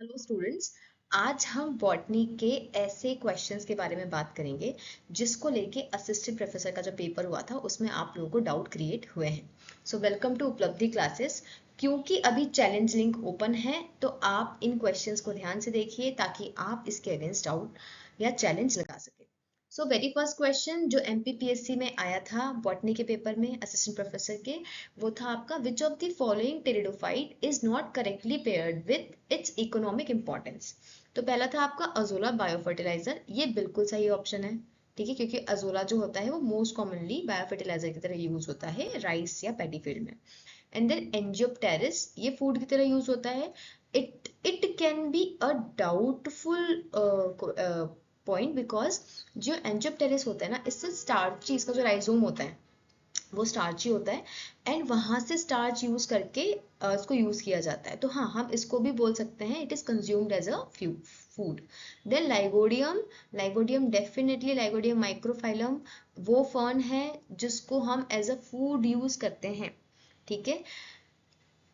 Hello students. आज हम botany के ऐसे क्वेश्चंस के बारे में बात करेंगे जिसको लेके असिस्टेंट प्रोफेसर का जो पेपर हुआ था उसमें आप लोगों को डाउट क्रिएट हुए हैं। सो वेलकम टू उपलब्धि क्लासेस। क्योंकि अभी चैलेंज लिंक ओपन है तो आप इन क्वेश्चंस को ध्यान से देखिए ताकि आप इसके अगेंस्ट डाउट या चैलेंज लगा सके। सो वेरी फर्स्ट क्वेश्चन जो एमपीपीएससी में आया था बॉटनी के पेपर में असिस्टेंट प्रोफेसर के, वो था आपका which of the following pteridophyte is not correctly paired with its economic importance. तो पहला था आपका अजोला बायो फर्टिलाइजर, ये बिल्कुल सही ऑप्शन है। ठीक है, क्योंकि अजोला जो होता है वो मोस्ट कॉमनली बायो फर्टिलाइजर की तरह यूज होता है राइस या पैडी फील्ड में। एंड देन एंजियोप्टेरिस, ये फूड की तरह यूज होता है। It can be a doubtful point because जो एंजियोप्टेरिस होता है ना, इससे स्टार्ची, इसका जो राइजोम होता है वो स्टार्ची होता है एंड वहां से स्टार्च यूज करके इसको यूज किया जाता है। तो हाँ, हम इसको भी बोल सकते हैं it is consumed as a food. Then lygodium, lygodium definitely, lygodium microphyllum वो फर्न है जिसको हम एज अ फूड यूज करते हैं। ठीक है।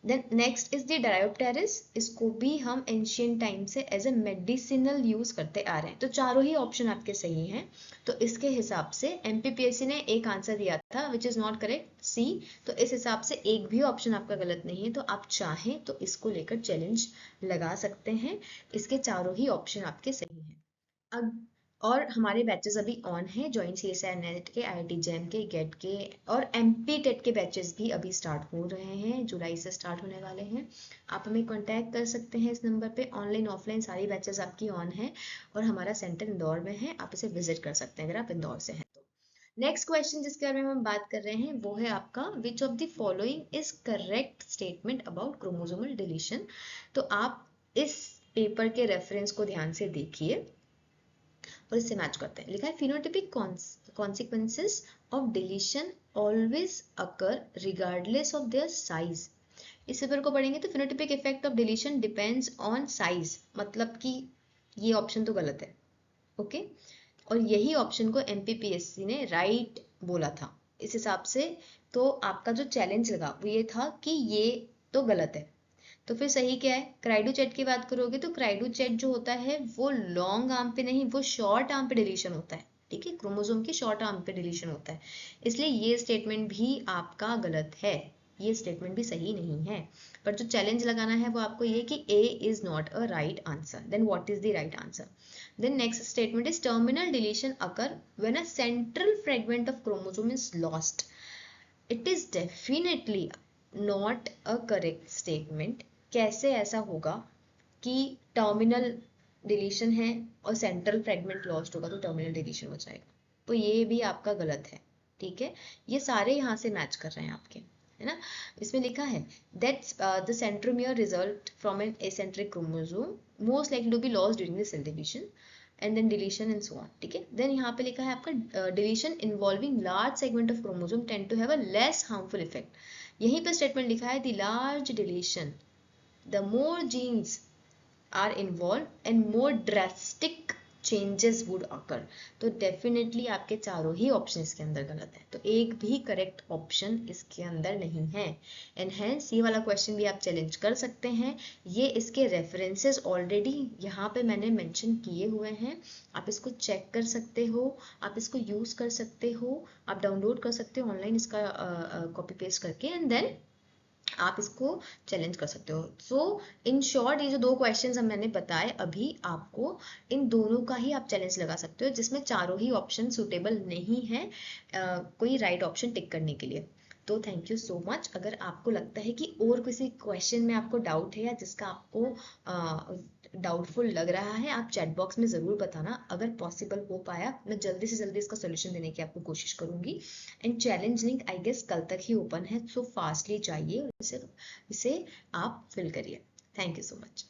देन नेक्स्ट इज द डायोप्टेरिस, इसको भी हम एंशियंट टाइम से एज ए मेडिसिनल यूज करते आ रहे हैं। तो चारों ही ऑप्शन आपके सही हैं। तो इसके हिसाब से एमपीपीएससी ने एक आंसर दिया था विच इज नॉट करेक्ट सी। तो इस हिसाब से एक भी ऑप्शन आपका गलत नहीं है। तो आप चाहें तो इसको लेकर चैलेंज लगा सकते हैं। इसके चारों ही ऑप्शन आपके सही हैं। अब और हमारे बैचेस अभी ऑन है, जॉइन सीएसआई नेट के, आईआईटी जैम के, गेट के और एमपी टेट के बैचेस भी अभी स्टार्ट हो रहे हैं, जुलाई से स्टार्ट होने वाले हैं। आप हमें कांटेक्ट कर सकते हैं इस नंबर पे। ऑनलाइन ऑफलाइन सारी बैचेस आपकी ऑन है और हमारा सेंटर इंदौर में है, आप इसे विजिट कर सकते हैं अगर आप इंदौर से हैं तो। नेक्स्ट क्वेश्चन जिसके बारे में हम बात कर रहे हैं वो है आपका which of the following is correct statement about chromosomal deletion. तो आप इस पेपर के रेफरेंस को ध्यान से देखिए और इससे मैच करते हैं। लिखा है phenotypic consequences of deletion always occur regardless of their size. इस पेपर को पढ़ेंगे तो phenotypic effect of deletion depends on size, मतलब कि ये ऑप्शन तो गलत है। ओके। और यही ऑप्शन को एमपीपीएससी ने राइट बोला था। इस हिसाब से तो आपका जो चैलेंज लगा वो ये था कि ये तो गलत है। तो फिर सही क्या है? क्राइडो चैट की बात करोगे तो क्राइडो चैट जो होता है वो लॉन्ग आर्म पे नहीं, वो शॉर्ट आर्म पे डिलीशन होता है। ठीक है, क्रोमोसोम की शॉर्ट आर्म पे डिलीशन होता है। इसलिए ये स्टेटमेंट भी आपका गलत है, ये स्टेटमेंट भी सही नहीं है। पर जो चैलेंज लगाना है वो आपको ये कि A is not a right answer. Then what is the right answer? Then next statement is terminal deletion occur when a central fragment of chromosome is lost. It is definitely not a correct statement. कैसे ऐसा होगा कि terminal deletion है और central fragment lost होगा तो terminal deletion हो जाएगा? तो ये भी आपका गलत है। ठीक है, ये सारे यहाँ से मैच कर रहे हैं आपके, है ना। इसमें लिखा है that's the centromere result from an acentric chromosome most likely to be lost during the cell division and then deletion and so on. ठीक है, देन यहाँ पे लिखा है आपका deletion involving large segment of chromosome tend to have a less harmful effect. यहीं पे statement लिखा है the large deletion, the more genes are involved and more drastic changes would occur। तो डेफिनेटली आपके चारों ही ऑप्शन इसके अंदर गलत है। तो एक भी करेक्ट ऑप्शन इसके अंदर नहीं है। एंड हेंस ये वाला क्वेश्चन भी आप चैलेंज कर सकते हैं। ये इसके रेफरेंसेस ऑलरेडी यहाँ पे मैंने मेंशन किए हुए हैं, आप इसको चेक कर सकते हो, आप इसको यूज कर सकते हो, आप डाउनलोड कर सकते हो ऑनलाइन इसका कॉपी पेस्ट करके एंड देन आप इसको चैलेंज कर सकते हो। सो इन शॉर्ट ये जो दो क्वेश्चंस हम मैंने बताए अभी आपको, इन दोनों का ही आप चैलेंज लगा सकते हो जिसमें चारों ही ऑप्शन सुटेबल नहीं है कोई राइट ऑप्शन टिक करने के लिए। तो थैंक यू सो मच। अगर आपको लगता है कि और किसी क्वेश्चन में आपको डाउट है या जिसका आपको डाउटफुल लग रहा है, आप चैट बॉक्स में ज़रूर बताना। अगर पॉसिबल हो पाया मैं जल्दी से जल्दी इसका सोल्यूशन देने की आपको कोशिश करूंगी। And challenge link I guess कल तक ही ओपन है, सो फास्टली जाइए इसे आप फिल करिए। Thank you so much.